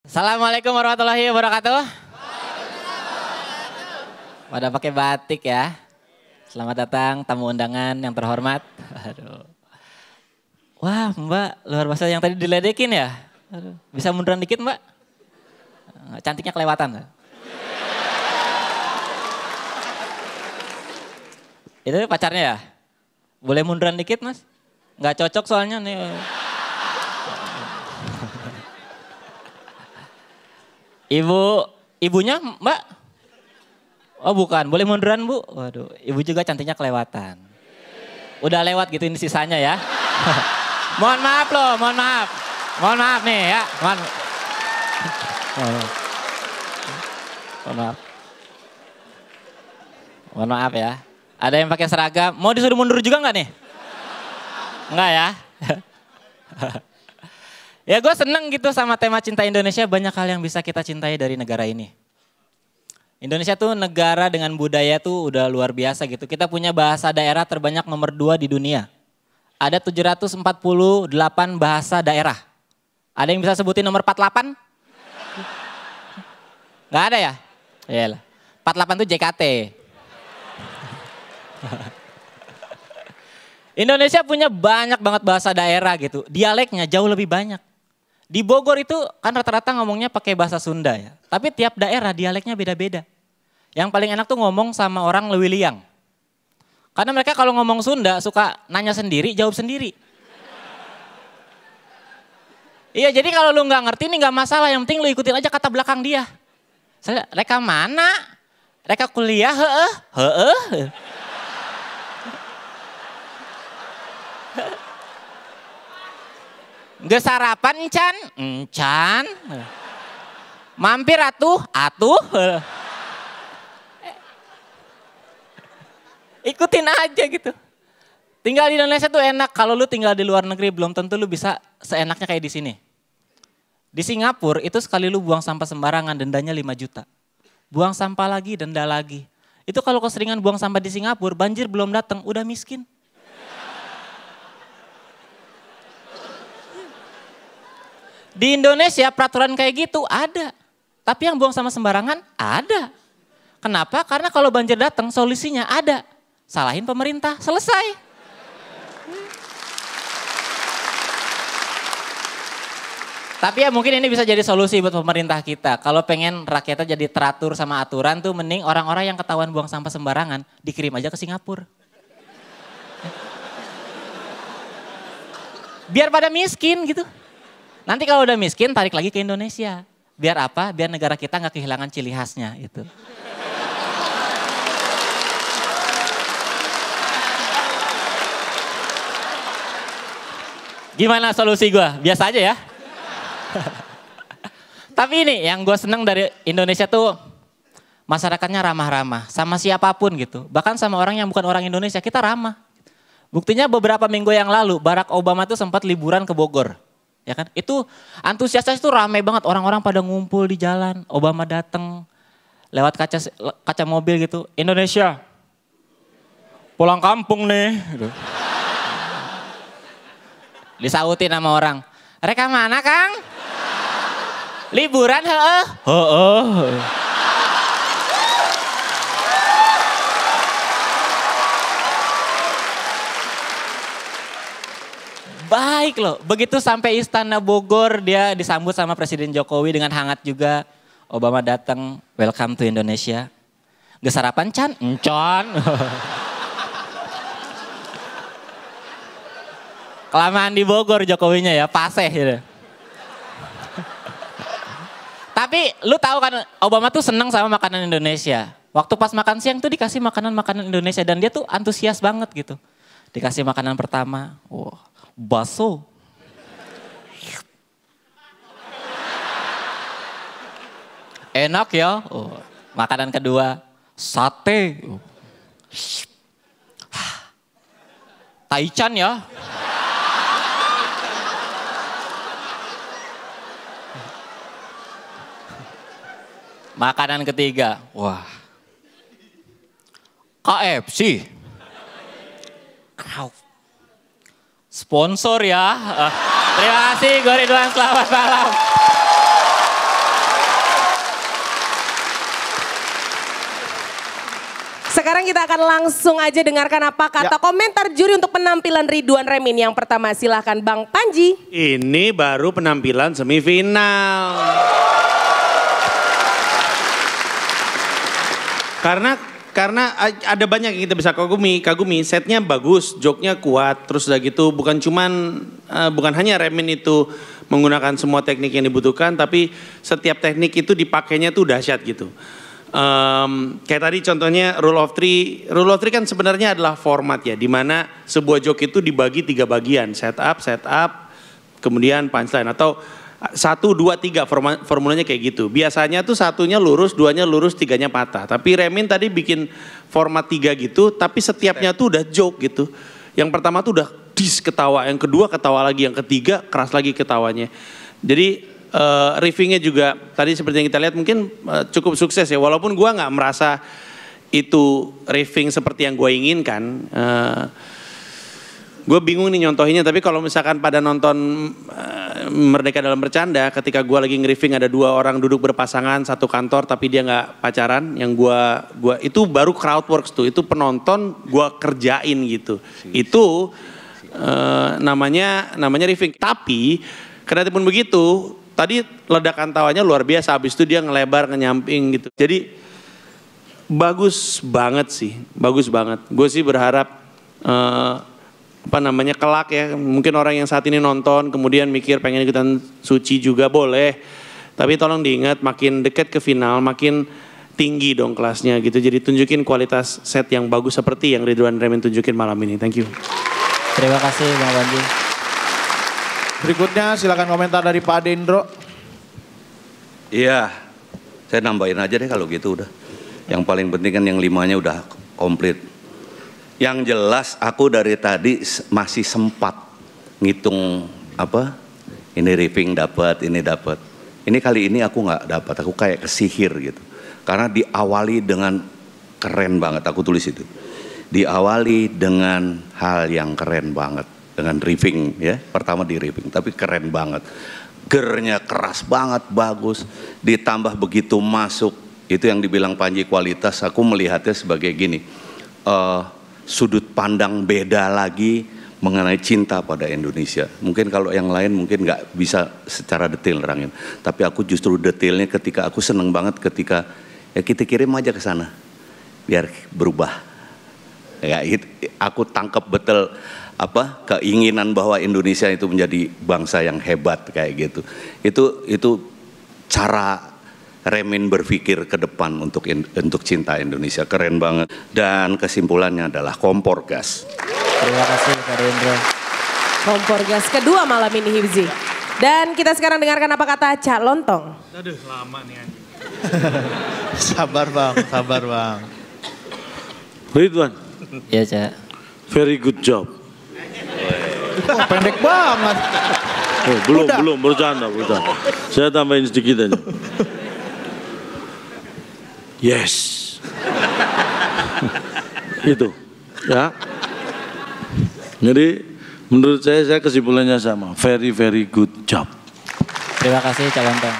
Assalamualaikum warahmatullahi wabarakatuh. Pada pakai batik ya. Selamat datang tamu undangan yang terhormat. Aduh. Wah Mbak, luar biasa yang tadi diledekin ya. Aduh. Bisa munduran dikit Mbak? Cantiknya kelewatan. Itu pacarnya ya? Boleh munduran dikit Mas? Nggak cocok soalnya nih. Ibunya Mbak? Oh bukan, boleh munduran Bu? Waduh, ibu juga cantiknya kelewatan. Udah lewat gitu ini sisanya ya. Mohon maaf loh, mohon maaf. Mohon maaf nih ya. Mohon maaf. Mohon maaf ya. Ada yang pakai seragam, mau disuruh mundur juga nggak nih? Enggak ya? Ya gue seneng gitu sama tema cinta Indonesia, banyak hal yang bisa kita cintai dari negara ini. Indonesia tuh negara dengan budaya tuh udah luar biasa gitu. Kita punya bahasa daerah terbanyak nomor 2 di dunia. Ada 748 bahasa daerah. Ada yang bisa sebutin nomor 48? Gak ada ya? Iyalah. 48 tuh JKT. Indonesia punya banyak banget bahasa daerah gitu. Dialeknya jauh lebih banyak. Di Bogor itu kan rata-rata ngomongnya pakai bahasa Sunda ya. Tapi tiap daerah dialeknya beda-beda. Yang paling enak tuh ngomong sama orang Lewiliang. Karena mereka kalau ngomong Sunda suka nanya sendiri, jawab sendiri. Iya jadi kalau lu gak ngerti ini gak masalah, yang penting lu ikutin aja kata belakang dia. Reka mana? Reka kuliah, heeh. Nggak sarapan encan. Mampir atuh. Ikutin aja gitu. Tinggal di Indonesia tuh enak, kalau lu tinggal di luar negeri belum tentu lu bisa seenaknya kayak di sini. Di Singapura itu sekali lu buang sampah sembarangan dendanya 5 juta. Buang sampah lagi, denda lagi. Itu kalau keseringan buang sampah di Singapura, banjir belum datang, udah miskin. Di Indonesia peraturan kayak gitu ada. Tapi yang buang sama sembarangan ada. Kenapa? Karena kalau banjir datang solusinya ada. Salahin pemerintah, selesai. Tapi ya mungkin ini bisa jadi solusi buat pemerintah kita. Kalau pengen rakyatnya jadi teratur sama aturan tuh mending orang-orang yang ketahuan buang sampah sembarangan dikirim aja ke Singapura. Biar pada miskin gitu. Nanti kalau udah miskin tarik lagi ke Indonesia. Biar apa? Biar negara kita nggak kehilangan ciri khasnya itu. Gimana solusi gue? Biasa aja ya. Tapi ini yang gue seneng dari Indonesia tuh masyarakatnya ramah-ramah sama siapapun gitu. Bahkan sama orang yang bukan orang Indonesia kita ramah. Buktinya beberapa minggu yang lalu Barack Obama tuh sempat liburan ke Bogor. Ya kan? Itu antusiasnya itu ramai banget, orang-orang pada ngumpul di jalan. Obama datang lewat kaca mobil gitu. Indonesia, pulang kampung nih. Gitu. Disautin sama orang. Reka mana Kang? Liburan heeh? Heeh. Baik loh, begitu sampai Istana Bogor dia disambut sama Presiden Jokowi dengan hangat juga. Obama datang, welcome to Indonesia. Nggak sarapan Chan? Encan. Kelamaan di Bogor Jokowinya ya, paseh gitu. Tapi lu tahu kan Obama tuh seneng sama makanan Indonesia. Waktu pas makan siang tuh dikasih makanan-makanan Indonesia dan dia tuh antusias banget gitu. Dikasih makanan pertama, wow, bakso. Enak ya. Oh. Makanan kedua, sate. Oh. Taichan ya. Makanan ketiga, wah. KFC. Sponsor ya. Terima kasih Ridwan, selamat malam. sekarang kita akan langsung aja dengarkan apa kata komentar juri untuk penampilan Ridwan Remin. Yang pertama silahkan Bang Panji. Ini baru penampilan semifinal. Karena ada banyak yang kita bisa kagumi, setnya bagus, joke-nya kuat, terus udah gitu bukan hanya Remin itu menggunakan semua teknik yang dibutuhkan, tapi setiap teknik itu dipakainya tuh dahsyat gitu. Kayak tadi contohnya rule of three kan sebenarnya adalah format ya, dimana sebuah joke itu dibagi 3 bagian, setup, kemudian punchline atau 1, 2, 3 formulanya kayak gitu. Biasanya tuh 1-nya lurus, 2-nya lurus, 3-nya patah. Tapi Remin tadi bikin format 3 gitu, tapi setiapnya tuh udah joke gitu. Yang pertama tuh udah ketawa, yang kedua ketawa lagi, yang ketiga keras lagi ketawanya. Jadi riffingnya juga tadi seperti yang kita lihat mungkin cukup sukses ya. Walaupun gua nggak merasa itu riffing seperti yang gue inginkan. Gue bingung nih nyontohinnya, tapi kalau misalkan pada nonton Merdeka Dalam Bercanda, ketika gue lagi nge-riffing ada 2 orang duduk berpasangan satu kantor tapi dia nggak pacaran, yang gua itu baru crowdworks tuh, itu penonton gue kerjain gitu. Itu namanya riffing. Tapi kedatipun begitu, tadi ledakan tawanya luar biasa, habis itu dia ngelebar, ngenyamping gitu. Jadi bagus banget sih, bagus banget. Gue sih berharap kelak ya, mungkin orang yang saat ini nonton kemudian mikir pengen ikutan Suci juga boleh, tapi tolong diingat makin dekat ke final makin tinggi dong kelasnya gitu. Jadi tunjukin kualitas set yang bagus seperti yang Ridwan Remin tunjukin malam ini. Thank you. Terima kasih Bang Panji. Berikutnya silakan komentar dari Pak Dendro. Iya, saya nambahin aja deh kalau gitu udah. Yang paling penting kan yang 5-nya udah komplit. Yang jelas aku dari tadi masih sempat ngitung ini riffing dapat, ini dapat. Ini kali ini aku nggak dapat, aku kayak kesihir gitu. Karena diawali dengan keren banget, aku tulis itu. Diawali dengan hal yang keren banget, dengan riffing ya. Pertama di riffing, tapi keren banget. Gernya keras banget, bagus. Ditambah begitu masuk, itu yang dibilang Panji kualitas, aku melihatnya sebagai gini. Sudut pandang beda lagi mengenai cinta pada Indonesia. Mungkin kalau yang lain mungkin nggak bisa secara detail nerangin. Tapi aku justru detailnya ketika aku seneng banget ketika ya kita kirim aja ke sana biar berubah. Ya, aku tangkap betul keinginan bahwa Indonesia itu menjadi bangsa yang hebat kayak gitu. Itu cara Remin berpikir ke depan untuk cinta Indonesia, keren banget. Dan kesimpulannya adalah kompor gas. Terima kasih Pak Dendro. Kompor gas kedua malam ini Hibzi. Dan kita sekarang dengarkan apa kata Cak Lontong. Aduh lama nih anjing. Sabar bang. Ridwan. Iya Cak. Very good job. Wah, pendek banget. Belum bercanda. Saya tambahin sedikit aja. Yes. Itu. Ya. Jadi menurut saya kesimpulannya sama. Very good job. Terima kasih Cak Lontong.